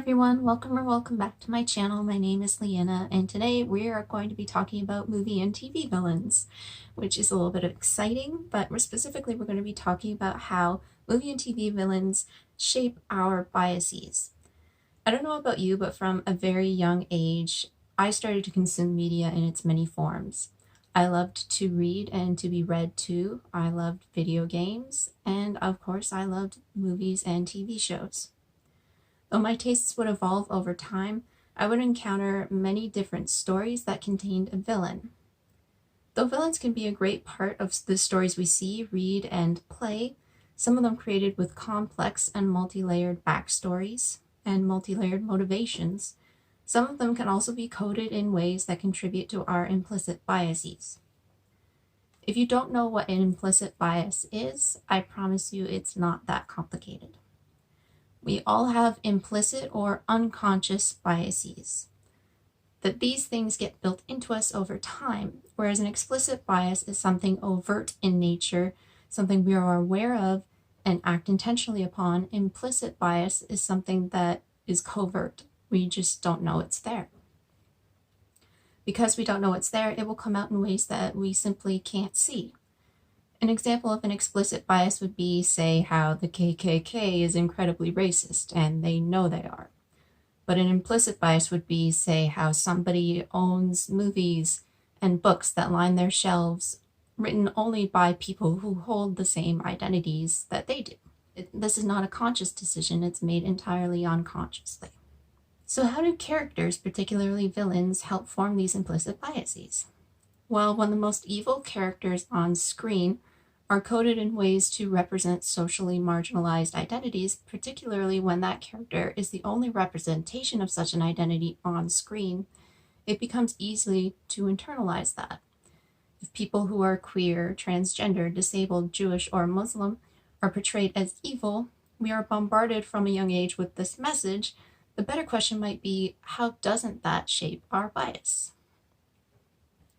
everyone, welcome back to my channel. My name is Liana, and today we are going to be talking about movie and TV villains, which is a little bit exciting, but we're going to be talking about how movie and TV villains shape our biases. I don't know about you, but from a very young age, I started to consume media in its many forms. I loved to read and to be read to. I loved video games, and of course I loved movies and TV shows. Though my tastes would evolve over time, I would encounter many different stories that contained a villain. Though villains can be a great part of the stories we see, read, and play, some of them created with complex and multi-layered backstories and multi-layered motivations, some of them can also be coded in ways that contribute to our implicit biases. If you don't know what an implicit bias is, I promise you it's not that complicated. We all have implicit or unconscious biases. That these things get built into us over time, whereas an explicit bias is something overt in nature, something we are aware of and act intentionally upon. Implicit bias is something that is covert. We just don't know it's there. Because we don't know it's there, it will come out in ways that we simply can't see. An example of an explicit bias would be, say, how the KKK is incredibly racist, and they know they are. But an implicit bias would be, say, how somebody owns movies and books that line their shelves, written only by people who hold the same identities that they do. This is not a conscious decision, it's made entirely unconsciously. So how do characters, particularly villains, help form these implicit biases? Well, when the most evil characters on screen are coded in ways to represent socially marginalized identities, particularly when that character is the only representation of such an identity on screen, it becomes easy to internalize that. If people who are queer, transgender, disabled, Jewish, or Muslim are portrayed as evil, we are bombarded from a young age with this message. The better question might be, how doesn't that shape our bias?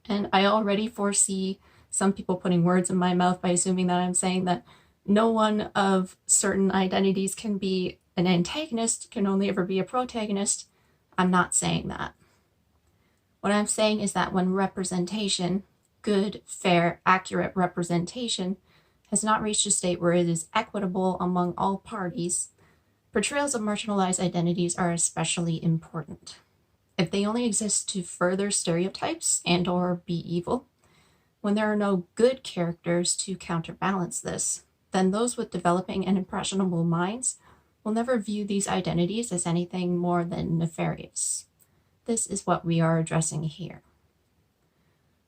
And I already foresee some people putting words in my mouth by assuming that I'm saying that no one of certain identities can be an antagonist, can only ever be a protagonist. I'm not saying that. What I'm saying is that when representation, good, fair, accurate representation, has not reached a state where it is equitable among all parties, portrayals of marginalized identities are especially important. If they only exist to further stereotypes and/or be evil, when there are no good characters to counterbalance this, then those with developing and impressionable minds will never view these identities as anything more than nefarious. This is what we are addressing here.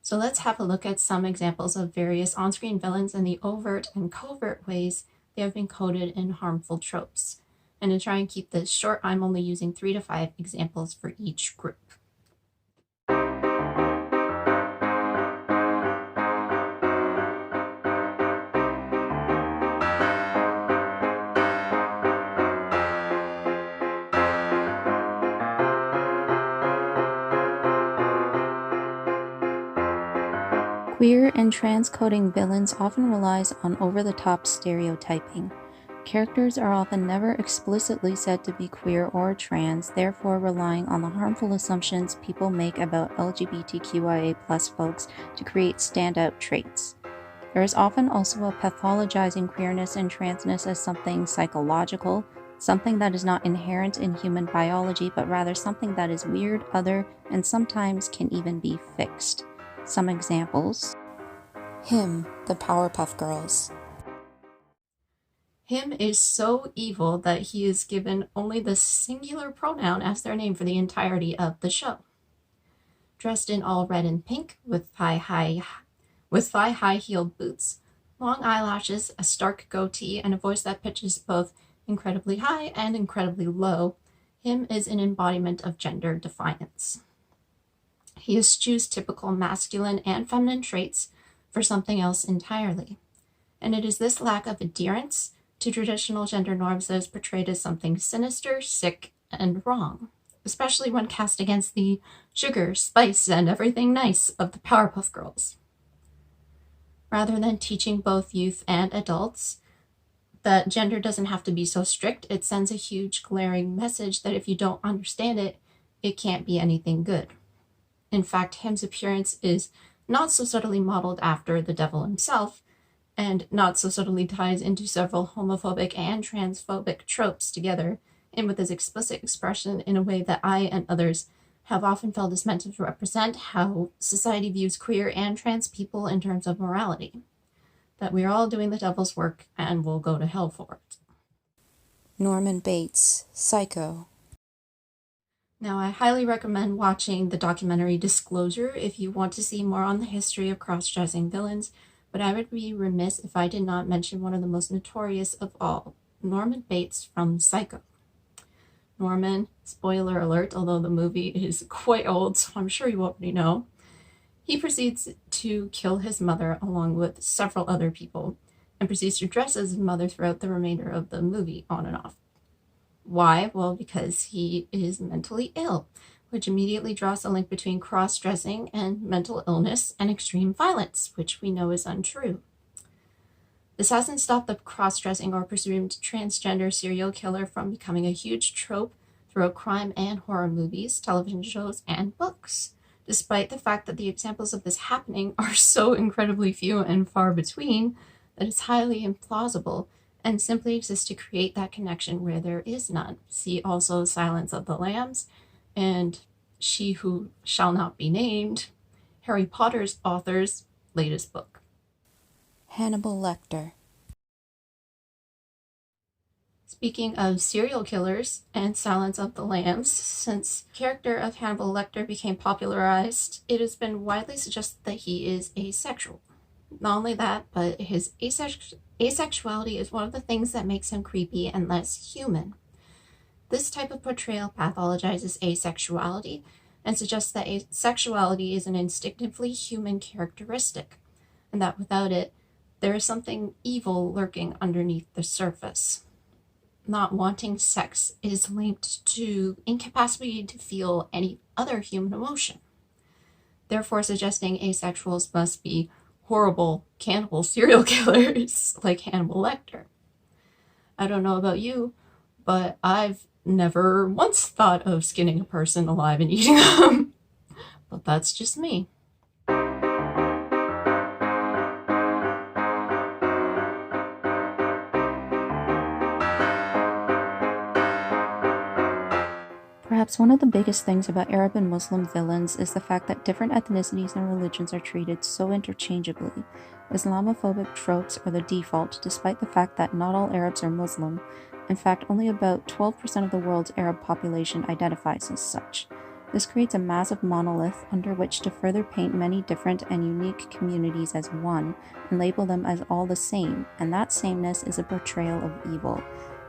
So let's have a look at some examples of various on-screen villains and the overt and covert ways they have been coded in harmful tropes. And to try and keep this short, I'm only using 3 to 5 examples for each group. Queer and trans-coding villains often relies on over-the-top stereotyping. Characters are often never explicitly said to be queer or trans, therefore relying on the harmful assumptions people make about LGBTQIA+ folks to create standout traits. There is often also a pathologizing queerness and transness as something psychological, something that is not inherent in human biology, but rather something that is weird, other, and sometimes can even be fixed. Some examples. Him, the Powerpuff Girls. Him is so evil that he is given only the singular pronoun as their name for the entirety of the show. Dressed in all red and pink, with thigh-high-heeled boots, long eyelashes, a stark goatee, and a voice that pitches both incredibly high and incredibly low, Him is an embodiment of gender defiance. He eschews typical masculine and feminine traits for something else entirely. And it is this lack of adherence to traditional gender norms that is portrayed as something sinister, sick, and wrong, especially when cast against the sugar, spice, and everything nice of the Powerpuff Girls. Rather than teaching both youth and adults that gender doesn't have to be so strict. It sends a huge glaring message that if you don't understand it, it can't be anything good. In fact, him's appearance is not so subtly modeled after the devil himself, and not so subtly ties into several homophobic and transphobic tropes together, and with his explicit expression in a way that I and others have often felt is meant to represent how society views queer and trans people in terms of morality. That we're all doing the devil's work and will go to hell for it. Norman Bates, Psycho. Now, I highly recommend watching the documentary Disclosure if you want to see more on the history of cross-dressing villains, but I would be remiss if I did not mention one of the most notorious of all, Norman Bates from Psycho. Norman, spoiler alert, although the movie is quite old, so I'm sure you already know, he proceeds to kill his mother along with several other people, and proceeds to dress as his mother throughout the remainder of the movie, on and off. Why? Well, because he is mentally ill, which immediately draws a link between cross-dressing and mental illness and extreme violence, which we know is untrue. This hasn't stopped the cross-dressing or presumed transgender serial killer from becoming a huge trope throughout crime and horror movies, television shows, and books, despite the fact that the examples of this happening are so incredibly few and far between that it's highly implausible and simply exists to create that connection where there is none. See also Silence of the Lambs and She Who Shall Not Be Named, Harry Potter's author's latest book. Hannibal Lecter. Speaking of serial killers and Silence of the Lambs, since the character of Hannibal Lecter became popularized, it has been widely suggested that he is asexual. Not only that, but his asexuality is one of the things that makes him creepy and less human. This type of portrayal pathologizes asexuality and suggests that asexuality is an instinctively human characteristic, and that without it, there is something evil lurking underneath the surface. Not wanting sex is linked to incapacity to feel any other human emotion, therefore suggesting asexuals must be horrible cannibal serial killers like Hannibal Lecter. I don't know about you, but I've never once thought of skinning a person alive and eating them. But that's just me. Perhaps one of the biggest things about Arab and Muslim villains is the fact that different ethnicities and religions are treated so interchangeably. Islamophobic tropes are the default, despite the fact that not all Arabs are Muslim. In fact, only about 12% of the world's Arab population identifies as such. This creates a massive monolith under which to further paint many different and unique communities as one, and label them as all the same, and that sameness is a portrayal of evil.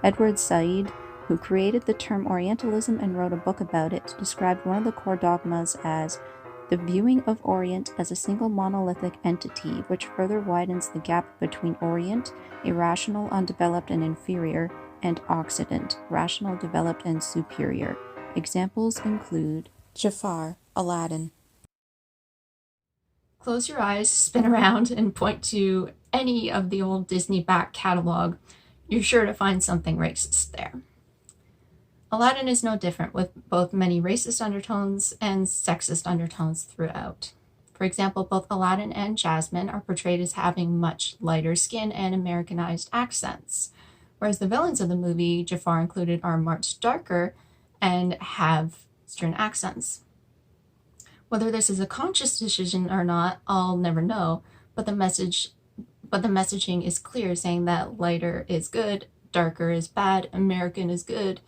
Edward Said, who created the term Orientalism and wrote a book about it, described one of the core dogmas as the viewing of Orient as a single monolithic entity, which further widens the gap between Orient, irrational, undeveloped, and inferior, and Occident, rational, developed, and superior. Examples include Jafar, Aladdin. Close your eyes, spin around, and point to any of the old Disney back catalog. You're sure to find something racist there. Aladdin is no different, with both many racist undertones and sexist undertones throughout. For example, both Aladdin and Jasmine are portrayed as having much lighter skin and Americanized accents, whereas the villains of the movie, Jafar included, are much darker and have Eastern accents. Whether this is a conscious decision or not, I'll never know, but the messaging is clear, saying that lighter is good, darker is bad, American is good,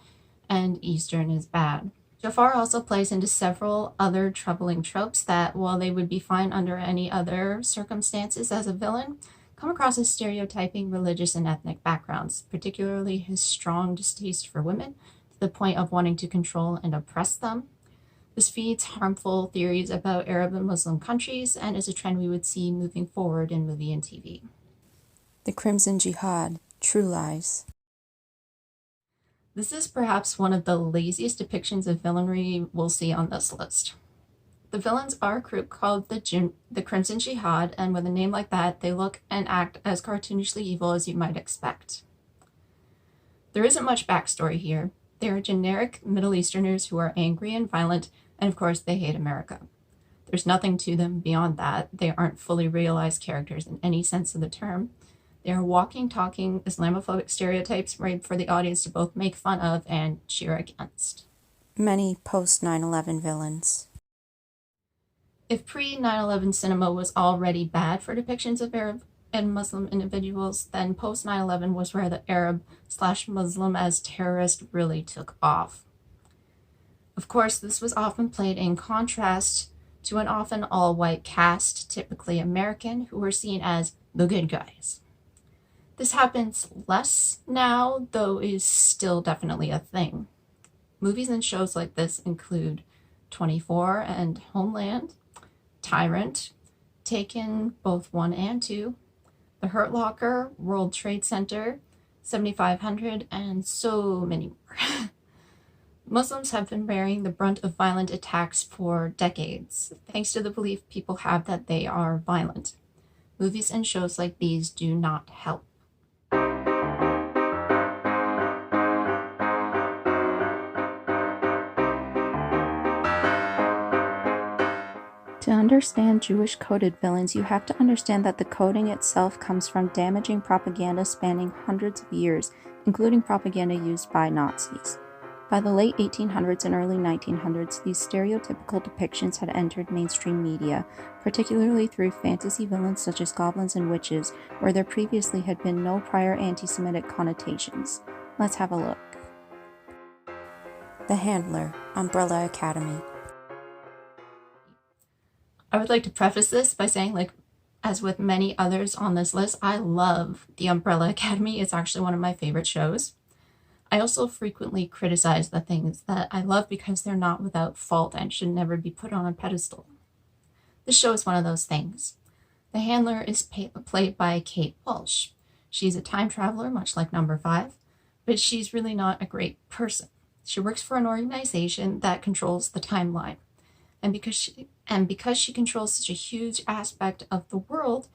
and Eastern is bad. Jafar also plays into several other troubling tropes that, while they would be fine under any other circumstances as a villain, come across as stereotyping religious and ethnic backgrounds, particularly his strong distaste for women, to the point of wanting to control and oppress them. This feeds harmful theories about Arab and Muslim countries and is a trend we would see moving forward in movie and TV. The Crimson Jihad, True Lies. This is perhaps one of the laziest depictions of villainy we'll see on this list. The villains are a group called the Crimson Jihad, and with a name like that, they look and act as cartoonishly evil as you might expect. There isn't much backstory here. They are generic Middle Easterners who are angry and violent, and of course they hate America. There's nothing to them beyond that. They aren't fully realized characters in any sense of the term. They are walking, talking Islamophobic stereotypes made for the audience to both make fun of and cheer against. Many post 9/11 villains. If pre-9/11 cinema was already bad for depictions of Arab and Muslim individuals, then post-9/11 was where the Arab/Muslim as terrorist really took off. Of course, this was often played in contrast to an often all-white cast, typically American, who were seen as the good guys. This happens less now, though is still definitely a thing. Movies and shows like this include 24 and Homeland, Tyrant, Taken, both 1 and 2, The Hurt Locker, World Trade Center, 7500, and so many more. Muslims have been bearing the brunt of violent attacks for decades, thanks to the belief people have that they are violent. Movies and shows like these do not help. To understand Jewish-coded villains, you have to understand that the coding itself comes from damaging propaganda spanning hundreds of years, including propaganda used by Nazis. By the late 1800s and early 1900s, these stereotypical depictions had entered mainstream media, particularly through fantasy villains such as goblins and witches, where there previously had been no prior anti-Semitic connotations. Let's have a look. The Handler, Umbrella Academy. I would like to preface this by saying, as with many others on this list, I love The Umbrella Academy. It's actually one of my favorite shows. I also frequently criticize the things that I love because they're not without fault and should never be put on a pedestal. This show is one of those things. The Handler is played by Kate Walsh. She's a time traveler, much like Number 5, but she's really not a great person. She works for an organization that controls the timeline. And because she controls such a huge aspect of the world,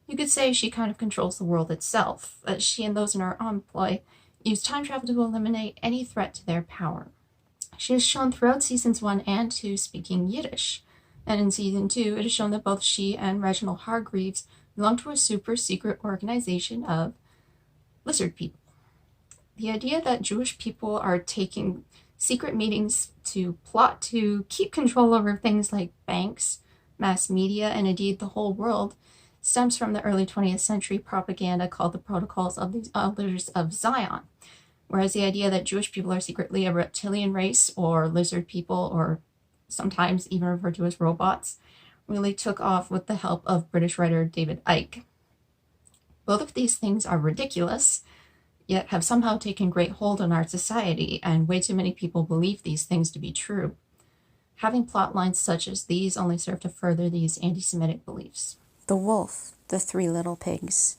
you could say she kind of controls the world itself. She and those in her employ use time travel to eliminate any threat to their power. She is shown throughout seasons 1 and 2 speaking Yiddish, and in season 2 it is shown that both she and Reginald Hargreaves belong to a super secret organization of lizard people. The idea that Jewish people are taking secret meetings to plot to keep control over things like banks, mass media, and indeed the whole world stems from the early 20th century propaganda called the Protocols of the Elders of Zion, whereas the idea that Jewish people are secretly a reptilian race or lizard people, or sometimes even referred to as robots, really took off with the help of British writer David Icke. Both of these things are ridiculous, yet have somehow taken great hold on our society, and way too many people believe these things to be true. Having plot lines such as these only serve to further these anti-Semitic beliefs. The Wolf, the Three Little Pigs.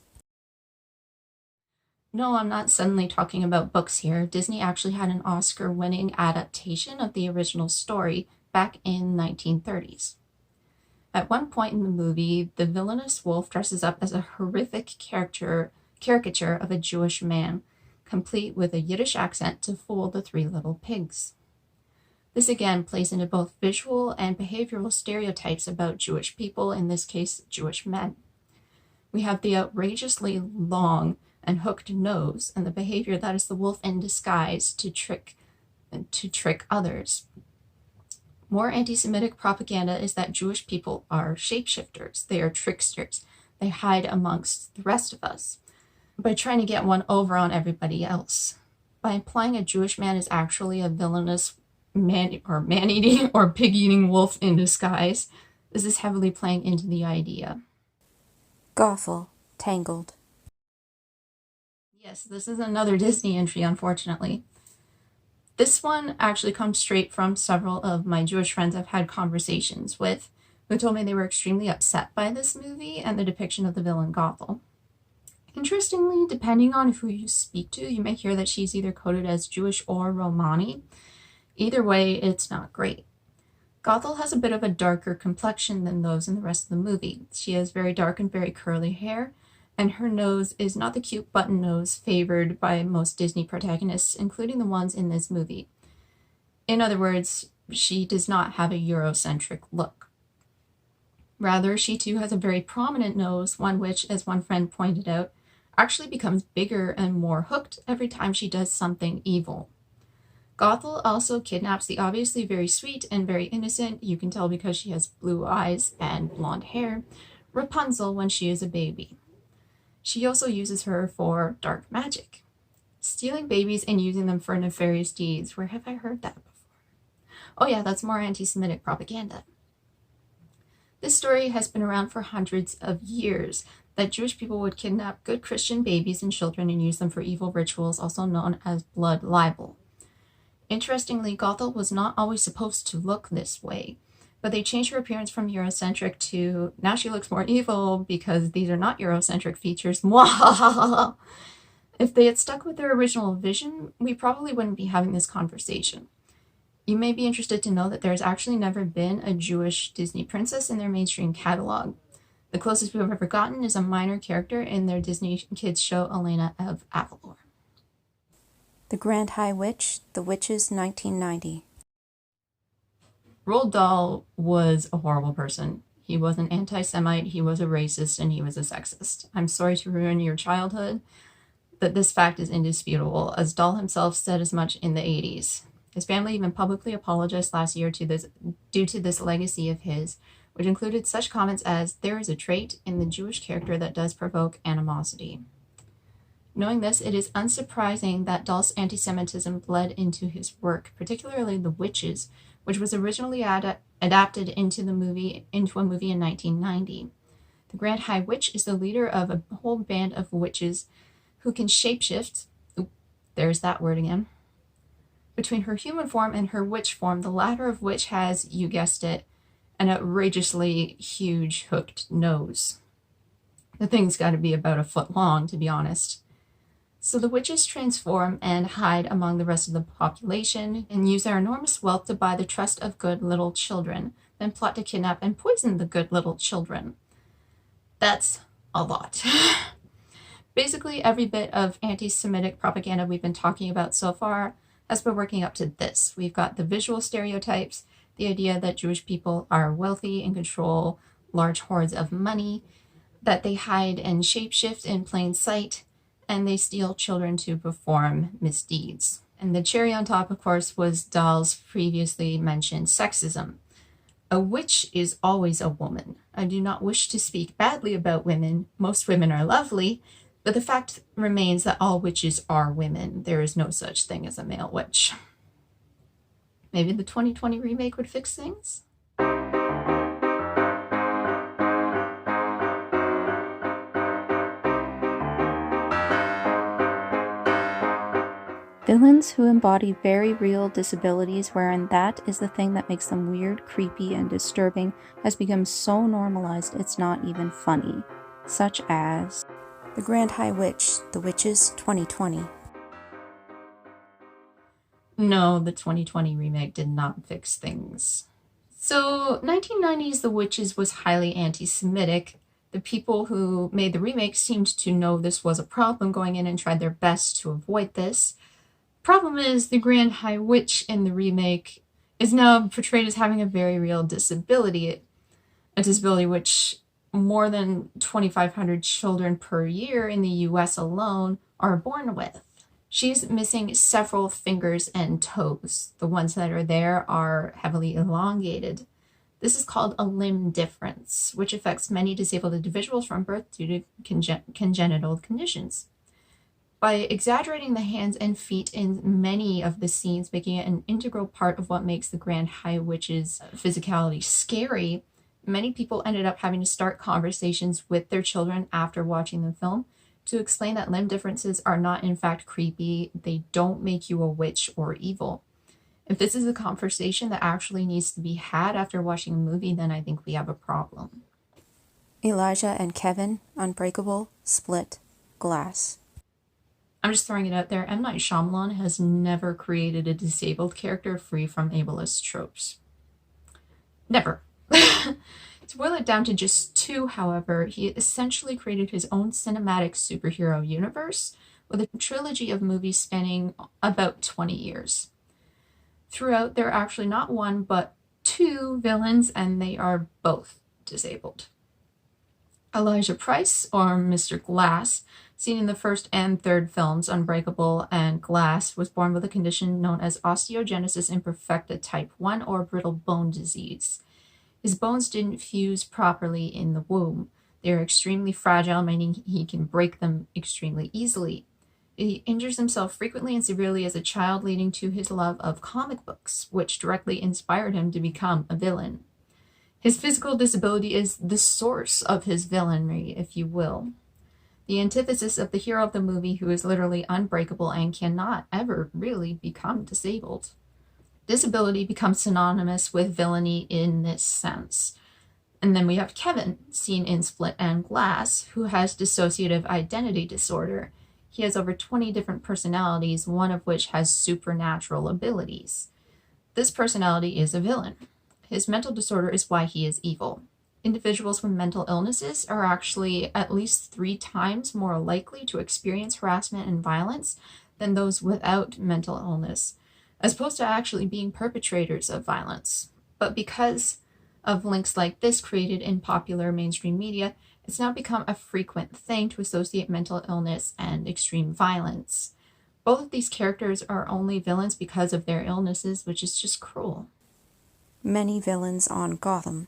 No, I'm not suddenly talking about books here. Disney actually had an Oscar-winning adaptation of the original story back in 1930s. At one point in the movie, the villainous wolf dresses up as a horrific caricature of a Jewish man, complete with a Yiddish accent to fool the three little pigs. This again plays into both visual and behavioral stereotypes about Jewish people, in this case, Jewish men. We have the outrageously long and hooked nose and the behavior that is the wolf in disguise to trick others. More anti-Semitic propaganda is that Jewish people are shapeshifters, they are tricksters, they hide amongst the rest of us by trying to get one over on everybody else. By implying a Jewish man is actually a villainous man-eating or pig-eating wolf in disguise, this is heavily playing into the idea. Gothel, Tangled. Yes, this is another Disney entry, unfortunately. This one actually comes straight from several of my Jewish friends I've had conversations with, who told me they were extremely upset by this movie and the depiction of the villain Gothel. Interestingly, depending on who you speak to, you may hear that she's either coded as Jewish or Romani. Either way, it's not great. Gothel has a bit of a darker complexion than those in the rest of the movie. She has very dark and very curly hair, and her nose is not the cute button nose favored by most Disney protagonists, including the ones in this movie. In other words, she does not have a Eurocentric look. Rather, she too has a very prominent nose, one which, as one friend pointed out, actually becomes bigger and more hooked every time she does something evil. Gothel also kidnaps the obviously very sweet and very innocent, you can tell because she has blue eyes and blonde hair, Rapunzel when she is a baby. She also uses her for dark magic, stealing babies and using them for nefarious deeds. Where have I heard that before? Oh yeah, that's more anti-Semitic propaganda. This story has been around for hundreds of years, that Jewish people would kidnap good Christian babies and children and use them for evil rituals, also known as blood libel. Interestingly, Gothel was not always supposed to look this way, but they changed her appearance from Eurocentric to now she looks more evil because these are not Eurocentric features. If they had stuck with their original vision, we probably wouldn't be having this conversation. You may be interested to know that there's actually never been a Jewish Disney princess in their mainstream catalog. The closest we've ever gotten is a minor character in their Disney kids show, Elena of Avalor. The Grand High Witch, The Witches, 1990. Roald Dahl was a horrible person. He was an anti-Semite, he was a racist, and he was a sexist. I'm sorry to ruin your childhood, but this fact is indisputable, as Dahl himself said as much in the 80s. His family even publicly apologized last year due to this legacy of his, which included such comments as, "There is a trait in the Jewish character that does provoke animosity." Knowing this, it is unsurprising that Dahl's anti-Semitism bled into his work, particularly The Witches, which was originally adapted into a movie in 1990. The Grand High Witch is the leader of a whole band of witches who can shapeshift, there's that word again, between her human form and her witch form, the latter of which has, you guessed it, an outrageously huge hooked nose. The thing's got to be about a foot long, to be honest. So the witches transform and hide among the rest of the population and use their enormous wealth to buy the trust of good little children, then plot to kidnap and poison the good little children. That's a lot. Basically, every bit of anti-Semitic propaganda we've been talking about so far has been working up to this. We've got the visual stereotypes, the idea that Jewish people are wealthy and control large hoards of money, that they hide and shapeshift in plain sight, and they steal children to perform misdeeds. And the cherry on top, of course, was Dahl's previously mentioned sexism. A witch is always a woman. I do not wish to speak badly about women. Most women are lovely, but the fact remains that all witches are women. There is no such thing as a male witch. Maybe the 2020 remake would fix things? Villains who embody very real disabilities wherein that is the thing that makes them weird, creepy, and disturbing has become so normalized it's not even funny. Such as The Grand High Witch, The Witches, 2020. No, the 2020 remake did not fix things. So 1990's The Witches was highly anti-Semitic. The people who made the remake seemed to know this was a problem going in and tried their best to avoid this. Problem is, the Grand High Witch in the remake is now portrayed as having a very real disability, a disability which more than 2,500 children per year in the US alone are born with. She's missing several fingers and toes. The ones that are there are heavily elongated. This is called a limb difference, which affects many disabled individuals from birth due to congenital conditions. By exaggerating the hands and feet in many of the scenes, making it an integral part of what makes the Grand High Witch's physicality scary, many people ended up having to start conversations with their children after watching the film to explain that limb differences are not in fact creepy, they don't make you a witch or evil. If this is a conversation that actually needs to be had after watching a movie, then I think we have a problem. Elijah and Kevin, Unbreakable, Split, Glass. I'm just throwing it out there, M. Night Shyamalan has never created a disabled character free from ableist tropes. Never. To boil it down to just two, however, he essentially created his own cinematic superhero universe with a trilogy of movies spanning about 20 years. Throughout, there are actually not one, but two villains, and they are both disabled. Elijah Price, or Mr. Glass, seen in the first and third films, Unbreakable and Glass, was born with a condition known as osteogenesis imperfecta type 1 or brittle bone disease. His bones didn't fuse properly in the womb. They are extremely fragile, meaning he can break them extremely easily. He injures himself frequently and severely as a child, leading to his love of comic books, which directly inspired him to become a villain. His physical disability is the source of his villainy, if you will. The antithesis of the hero of the movie, who is literally unbreakable and cannot ever really become disabled. Disability becomes synonymous with villainy in this sense. And then we have Kevin, seen in Split and Glass, who has dissociative identity disorder. He has over 20 different personalities, one of which has supernatural abilities. This personality is a villain. His mental disorder is why he is evil. Individuals with mental illnesses are actually at least 3 times more likely to experience harassment and violence than those without mental illness, as opposed to actually being perpetrators of violence. But because of links like this created in popular mainstream media, it's now become a frequent thing to associate mental illness and extreme violence. Both of these characters are only villains because of their illnesses, which is just cruel. Many villains on Gotham.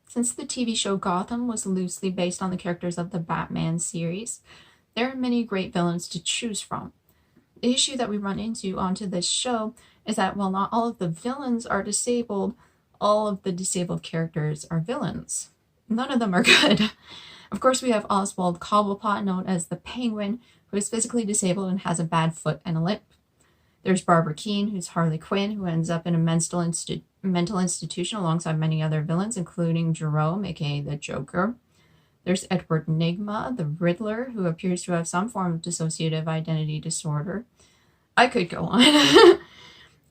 Since the TV show Gotham was loosely based on the characters of the Batman series, there are many great villains to choose from. The issue that we run into onto this show is that while not all of the villains are disabled, all of the disabled characters are villains. None of them are good. Of course, we have Oswald Cobblepot, known as the Penguin, who is physically disabled and has a bad foot and a limp. There's Barbara Keene, who's Harley Quinn, who ends up in a mental institution alongside many other villains, including Jerome, aka the Joker. There's Edward Nygma, the Riddler, who appears to have some form of dissociative identity disorder. I could go on.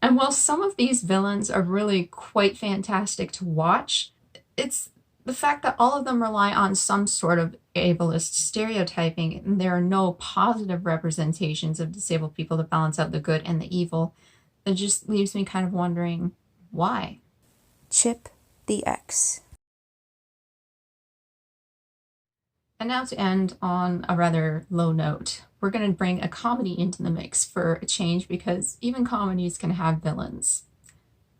And while some of these villains are really quite fantastic to watch, it's the fact that all of them rely on some sort of ableist stereotyping, and there are no positive representations of disabled people to balance out the good and the evil, that just leaves me kind of wondering why. Chip the X. And now to end on a rather low note, we're going to bring a comedy into the mix for a change, because even comedies can have villains.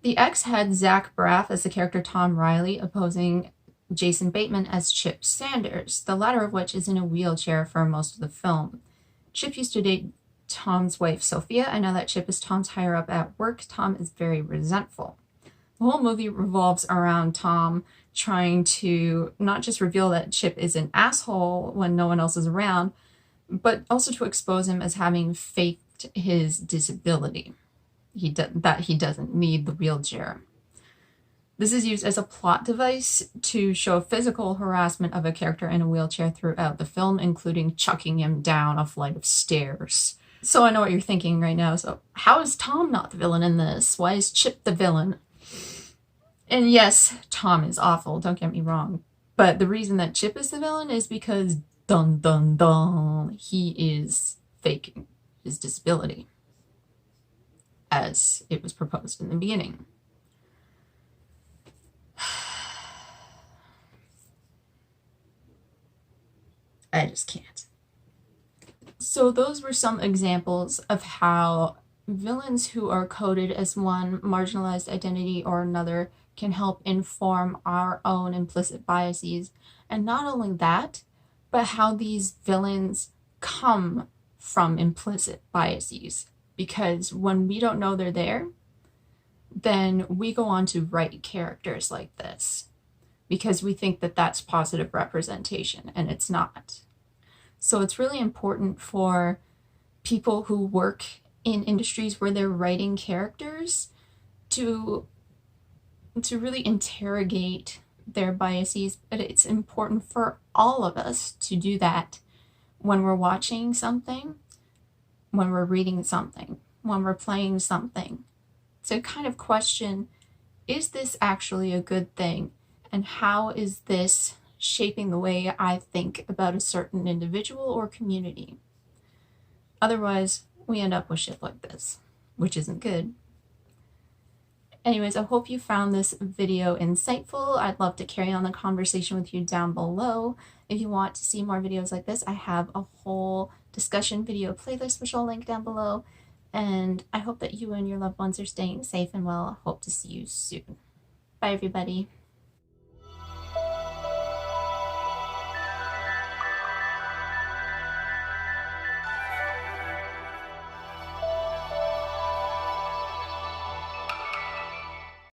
The X had Zach Braff as the character Tom Riley, opposing Jason Bateman as Chip Sanders, the latter of which is in a wheelchair for most of the film. Chip used to date Tom's wife Sophia, and now that Chip is Tom's higher up at work, Tom is very resentful. The whole movie revolves around Tom trying to not just reveal that Chip is an asshole when no one else is around, but also to expose him as having faked his disability, that he doesn't need the wheelchair. This is used as a plot device to show physical harassment of a character in a wheelchair throughout the film, including chucking him down a flight of stairs. So I know what you're thinking right now. So how is Tom not the villain in this? Why is Chip the villain? And yes, Tom is awful, don't get me wrong. But the reason that Chip is the villain is because, dun dun dun, he is faking his disability, as it was proposed in the beginning. I just can't. So those were some examples of how villains who are coded as one marginalized identity or another can help inform our own implicit biases. And not only that, but how these villains come from implicit biases. Because when we don't know they're there, then we go on to write characters like this, because we think that that's positive representation, and it's not. So it's really important for people who work in industries where they're writing characters to really interrogate their biases, but it's important for all of us to do that when we're watching something, when we're reading something, when we're playing something, to kind of question, is this actually a good thing? And how is this shaping the way I think about a certain individual or community? Otherwise, we end up with shit like this, which isn't good. Anyways, I hope you found this video insightful. I'd love to carry on the conversation with you down below. If you want to see more videos like this, I have a whole discussion video playlist, which I'll link down below. And I hope that you and your loved ones are staying safe and well. I hope to see you soon. Bye, everybody.